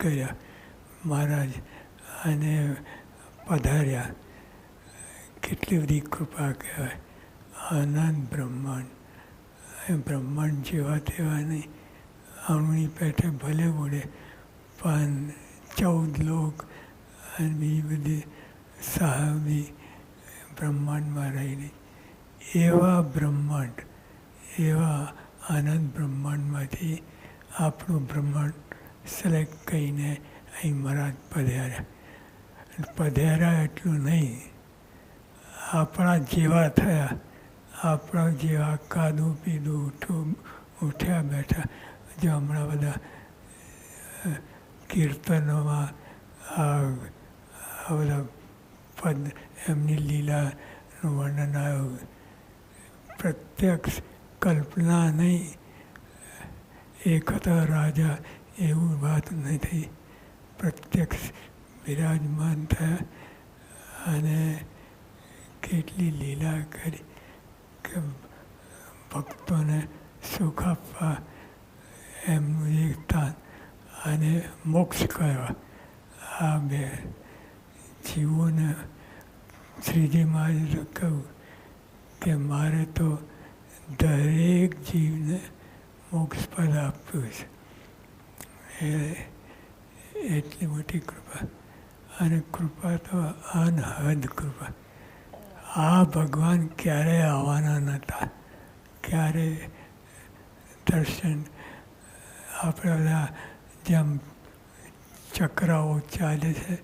કર્યા મહારાજ અને પધાર્યા. કેટલી બધી કૃપા કહેવાય. આનંદ બ્રહ્માંડ, બ્રહ્માંડ જેવા તેવા નહીં. અણુની પેઠે ભલે ઉડે પણ 14 લોક અને બીજી બધી સાહબી બ્રહ્માંડમાં રહેલી. એવા બ્રહ્માંડ, એવા આનંદ બ્રહ્માંડમાંથી આપણું બ્રહ્માંડ સિલેક્ટ કરીને અહીં મહારાજ પધાર્યા. પધાર્યા એટલું નહીં, આપણા જેવા થયા. આપણા જેવા ખાધું પીધું ઉઠ્યા બેઠા. જો હમણાં બધા કીર્તનોમાં આ બધા પદ એમની લીલાનું વર્ણન આવ્યું. પ્રત્યક્ષ કલ્પના નહીં. એક હતા રાજા એવું વાત નથી. પ્રત્યક્ષ બિરાજમાન થયા અને કેટલી લીલા કરી કે ભક્તોને સુખ આપવા એમનું એક સ્થાન અને મોક્ષ કરવા. આ બે જીવોને શ્રીજી મહારાજે કહ્યું કે મારે તો દરેક જીવને મોક્ષ પદ આપ્યું છે. એટલી મોટી કૃપા. અને કૃપા તો અનહદ કૃપા. આ ભગવાન ક્યારેય આવવાના નહોતા. ક્યારે દર્શન આપણે બધા જેમ ચક્રાઓ ચાલે છે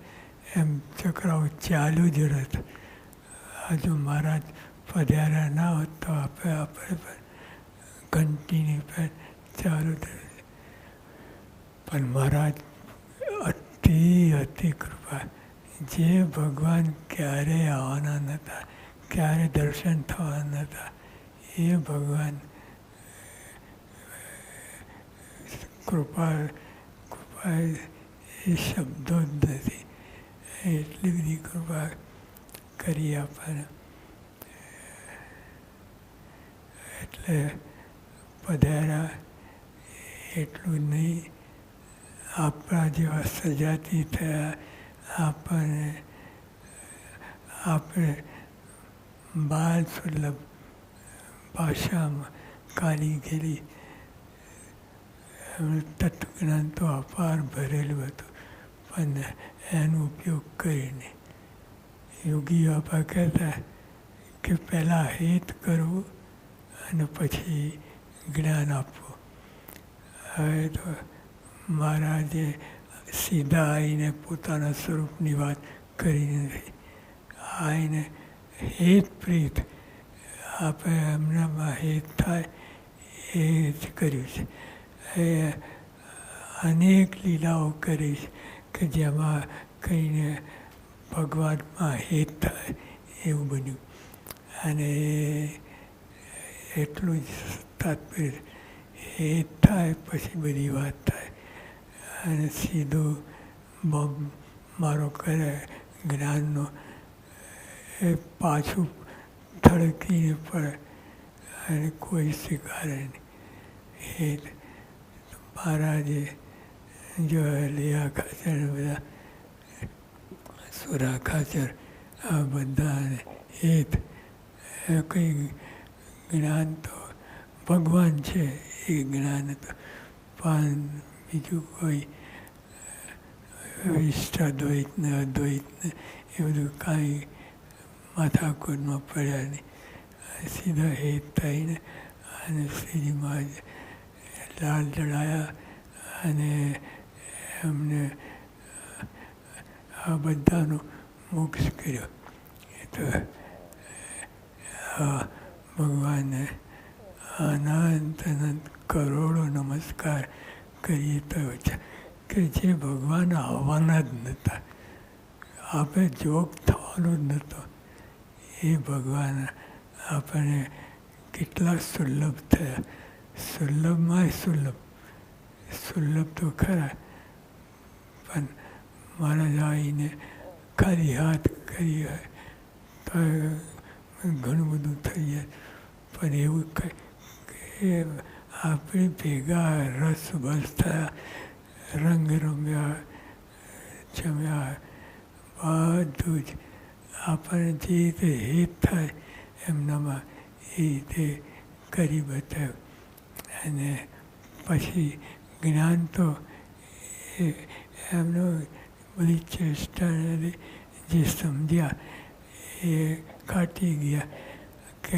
એમ ચક્રાઓ ચાલુ જ રહેત. હજુ મહારાજ પધાર્યા ના હોત તો આપણે પણ ઘંટીની પર ચાલુ થશે. પણ મહારાજ અતિ કૃપા. જે ભગવાન ક્યારેય આવવાના નહોતા, ક્યારે દર્શન થવાના નહોતા, એ ભગવાન કૃપા એ શબ્દો જ નથી. એટલી બધી કૃપા કરી આપણને. એટલે પધાર્યા એટલું નહીં, આપણા જેવા સજાતી થયા. આપણે બાલ સુલભ ભાષામાં કાલી ગયેલી તત્વજ્ઞાન તો અપાર ભરેલું હતું, પણ એનો ઉપયોગ કરીને. યોગી બાપા કહેતા કે પહેલાં હિત કરવું અને પછી જ્ઞાન આપવું. હવે તો મહારાજે સીધા આવીને પોતાના સ્વરૂપની વાત કરી નથી. આવીને હેત પ્રીત આપણે એમનામાં હેત થાય એ જ કર્યું છે. એ અનેક લીલાઓ કરી છે કે જેમાં કહીને ભગવાનમાં હેત થાય એવું બન્યું. અને એટલું જ તાત્પર્ય. હેત થાય પછી બધી વાત થાય. અને સીધું મારો કરે જ્ઞાનનો એ પાછું ધડકીને પડે અને કોઈ સ્વીકારે નહીં. એ મહારાજે જો લિયા ખાચર બધા સુરા ખાચર આ બધાને હેત કંઈ જ્ઞાન તો ભગવાન છે એ જ્ઞાન તો. પણ બીજું કોઈ ઇષ્ટાદ્વૈત ને અદ્વૈત ને એ બધું કાંઈ માથાકૂટમાં પડ્યા નહીં. સીધા હેત થઈને અને શ્રીજી મહારાજ લાલ ચડાયા અને એમને આ બધાનો મોક્ષ કર્યો. એ તો ભગવાનને અનંત કરોડો નમસ્કાર કરીએ તો કે જે ભગવાન આવવાના જ નહોતા, આપણે જોગ થવાનો જ નહોતો, એ ભગવાન આપણને કેટલા સુલભ થયા. સુલભમાં સુલભ. સુલભ તો ખરા, પણ મહારાજ આવીને ખાલી હાથ કરી હોય તો ઘણું બધું થઈ જાય. પણ એવું કે આપણે ભેગા રસ બસ થયા રંગ રમ્યા જમ્યા બધું જ આપણને જે રીતે હેત થાય એમનામાં એ રીતે કરી બતાવ્યું. અને પછી જ્ઞાન તો એ એમનો બધી ચેષ્ટા જે સમજ્યા એ કાટી ગયા.